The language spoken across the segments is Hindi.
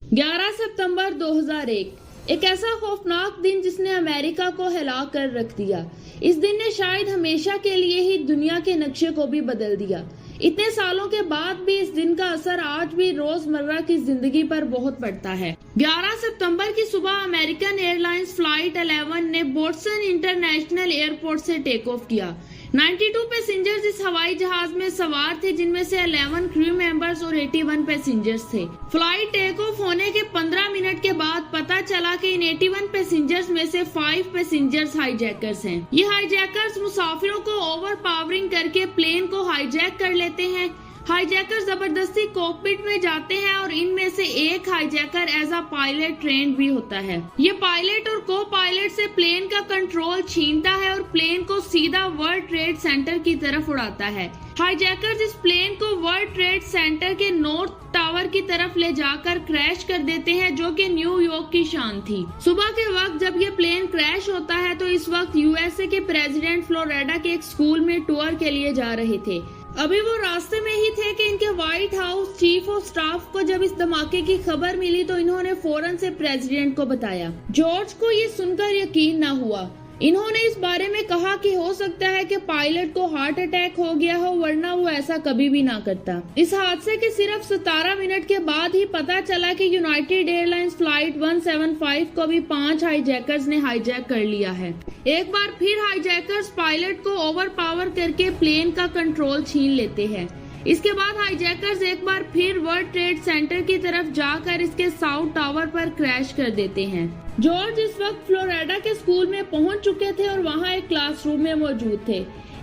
11 सितंबर 2001 एक ऐसा खौफनाक दिन जिसने अमेरिका को हिला कर रख दिया। इस दिन ने शायद हमेशा के लिए ही दुनिया के नक्शे को भी बदल दिया। इतने सालों के बाद भी इस दिन का असर आज भी रोजमर्रा की जिंदगी पर बहुत पड़ता है। 11 सितंबर की सुबह अमेरिकन एयरलाइंस फ्लाइट 11 ने बोस्टन इंटरनेशनल एयरपोर्ट से टेक ऑफ किया। 92 पैसेंजर्स इस हवाई जहाज में सवार थे, जिनमें से 11 क्रू मेंबर्स और 81 पैसेंजर्स थे। फ्लाइट टेक ऑफ होने के 15 मिनट के बाद पता चला कि इन 81 पैसेंजर्स में से 5 पैसेंजर्स हाईजैकर्स हैं। ये हाईजैकर्स मुसाफिरों को ओवर पावरिंग करके प्लेन को हाईजैक कर लेते हैं। हाईजैकर जबरदस्ती कॉकपिट में जाते हैं और इनमें से एक hijacker as a pilot trained भी होता है। ये पायलट और को पायलट से प्लेन का कंट्रोल छीनता है और प्लेन को सीधा वर्ल्ड ट्रेड सेंटर की तरफ उड़ाता है। हाईजैकर्स इस प्लेन को वर्ल्ड ट्रेड सेंटर के नॉर्थ टावर की तरफ ले जाकर क्रैश कर देते हैं, जो कि न्यूयॉर्क की शान थी। सुबह के वक्त जब ये प्लेन क्रैश होता है तो इस वक्त यूएसए के प्रेसिडेंट फ्लोरिडा के एक स्कूल में टूर के लिए जा रहे थे। अभी वो रास्ते में ही थे कि इनके white house chief of staff को जब इस धमाके की खबर मिली तो इन्होंने फौरन से प्रेसिडेंट को बताया। जॉर्ज को ये सुनकर यकीन न हुआ। इन्होंने इस बारे में कहा कि हो सकता है कि पायलट को हार्ट अटैक हो गया हो, वरना वो ऐसा कभी भी ना करता। इस हादसे के सिर्फ 17 मिनट के बाद ही पता चला कि यूनाइटेड एयरलाइंस फ्लाइट 175 को भी 5 हाईजैकर्स ने हाईजैक कर लिया है। एक बार फिर हाईजैकर्स पायलट को ओवर पावर करके प्लेन का कंट्रोल छीन लेते हैं। इसके बाद हाईजैकर्स एक बार फिर वर्ल्ड ट्रेड सेंटर की तरफ जाकर इसके साउथ टावर पर क्रैश कर देते हैं। जॉर्ज इस वक्त फ्लोरिडा के स्कूल में पहुंच चुके थे और वहां एक क्लासरूम में मौजूद थे।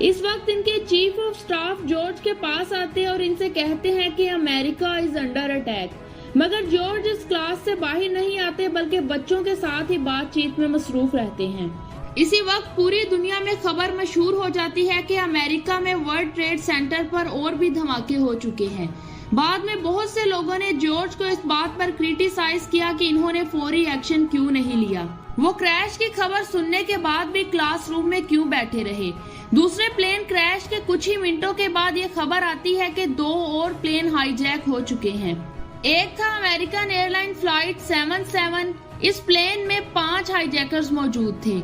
इस वक्त इनके चीफ ऑफ स्टाफ जॉर्ज के पास आते हैं और इनसे कहते हैं कि अमेरिका इज अंडर अटैक, मगर जॉर्ज इस क्लास से बाहर नहीं आते बल्कि बच्चों के साथ ही बातचीत में मसरूफ रहते हैं। इसी वक्त पूरी दुनिया में खबर मशहूर हो जाती है कि अमेरिका में वर्ल्ड ट्रेड सेंटर पर और भी धमाके हो चुके हैं। बाद में बहुत से लोगों ने जॉर्ज को इस बात पर क्रिटिसाइज किया कि इन्होंने फौरी एक्शन क्यों नहीं लिया। वो क्रैश की खबर सुनने के बाद भी क्लासरूम में क्यों बैठे रहे। दूसरे प्लेन क्रैश के कुछ ही मिनटों के बाद ये खबर आती है कि 2 और प्लेन हाईजैक हो चुके हैं। एक था अमेरिकन एयरलाइन फ्लाइट 77। इस प्लेन में 5 हाईजैकर्स मौजूद थे।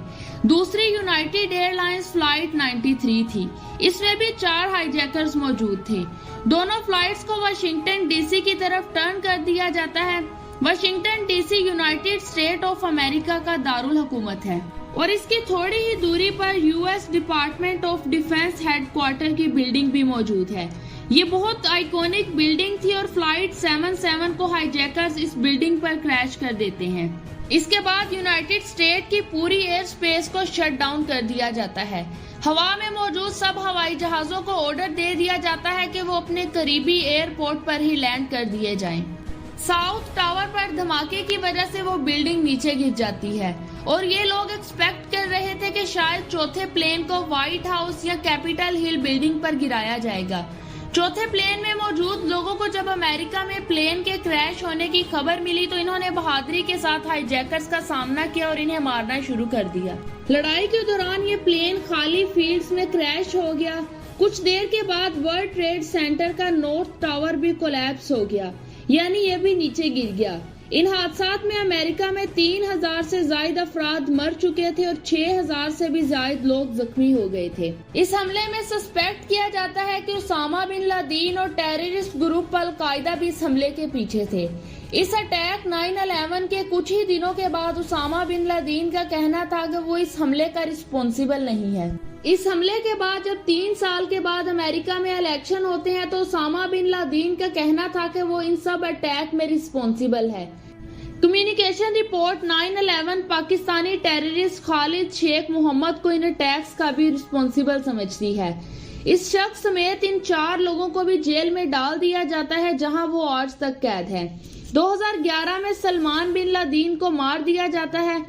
दूसरी यूनाइटेड एयरलाइंस फ्लाइट 93 थी। इसमें भी 4 हाईजैकर्स मौजूद थे। दोनों फ्लाइट्स को वाशिंगटन डीसी की तरफ टर्न कर दिया जाता है। Washington DC United state of America का दारुल हुकूमत है और इसकी थोड़ी ही दूरी पर US department of defence headquarter की बिल्डिंग भी मौजूद है। ये बहुत आइकॉनिक बिल्डिंग थी और फ्लाइट 77 को हाईजैकर्स इस बिल्डिंग पर क्रैश कर देते हैं। इसके बाद यूनाइटेड स्टेट की पूरी एयर स्पेस को शट डाउन कर दिया जाता है। हवा में मौजूद सब हवाई जहाजों को ऑर्डर दे दिया जाता है कि वो अपने करीबी एयरपोर्ट पर ही लैंड कर दिए जाएं। साउथ टावर पर धमाके की वजह से वो बिल्डिंग नीचे गिर जाती है और ये लोग एक्सपेक्ट कर रहे थे कि शायद चौथे प्लेन को व्हाइट हाउस या कैपिटल हिल बिल्डिंग पर गिराया जाएगा। चौथे प्लेन में मौजूद लोगों को जब अमेरिका में प्लेन के क्रैश होने की खबर मिली तो इन्होंने बहादुरी के साथ हाईजैकर्स का सामना किया और इन्हें मारना शुरू कर दिया। लड़ाई के दौरान ये प्लेन खाली फील्ड्स में क्रैश हो गया। कुछ देर के बाद वर्ल्ड ट्रेड सेंटर का नॉर्थ टावर भी कोलैप्स हो गया, यानी ये भी नीचे गिर गया। इन हादसात में अमेरिका में 3000 से ज्यादा अफराद मर चुके थे और 6000 से भी ज्यादा लोग जख्मी हो गए थे। इस हमले में सस्पेक्ट किया जाता है कि उसामा बिन लादेन और टेररिस्ट ग्रुप अल-कायदा भी इस हमले के पीछे थे। इस अटैक 9/11 के कुछ ही दिनों के बाद उसामा बिन लादेन का कहना था कि वो इस हमले का रिस्पॉन्सिबल नहीं है। इस हमले के बाद जब 3 साल के बाद अमेरिका में इलेक्शन होते हैं तो उसामा बिन लादेन का कहना था कि वो इन सब अटैक में रिस्पॉन्सिबल है। Communication report 9/11 Pakistani terrorist Khalid Sheikh Mohammed को इन अटैक्स का भी रिस्पॉन्सिबल समझती है। इस शख्स समेत इन 4 लोगों को भी जेल में डाल दिया जाता है, जहां वो आज तक कैद है। 2011 में सलमान बिन लादेन को मार दिया जाता है।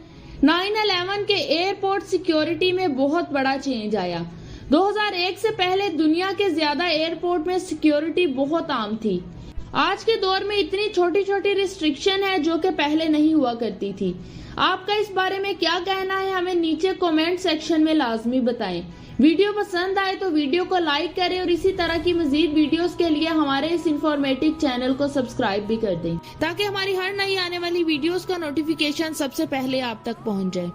9/11 के एयरपोर्ट सिक्योरिटी में बहुत बड़ा चेंज आया। 2001 से पहले दुनिया के ज्यादा एयरपोर्ट में सिक्योरिटी बहुत आम थी। आज के दौर में इतनी छोटी छोटी रिस्ट्रिक्शन है जो कि पहले नहीं हुआ करती थी। आपका इस बारे में क्या कहना है, हमें नीचे कमेंट सेक्शन में लाजमी बताएं। वीडियो पसंद आए तो वीडियो को लाइक करें और इसी तरह की मजीद वीडियोस के लिए हमारे इस इंफॉर्मेटिव चैनल को सब्सक्राइब भी कर दें ताकि हमारी हर नई आने वाली वीडियोस का नोटिफिकेशन सबसे पहले आप तक पहुंच जाए।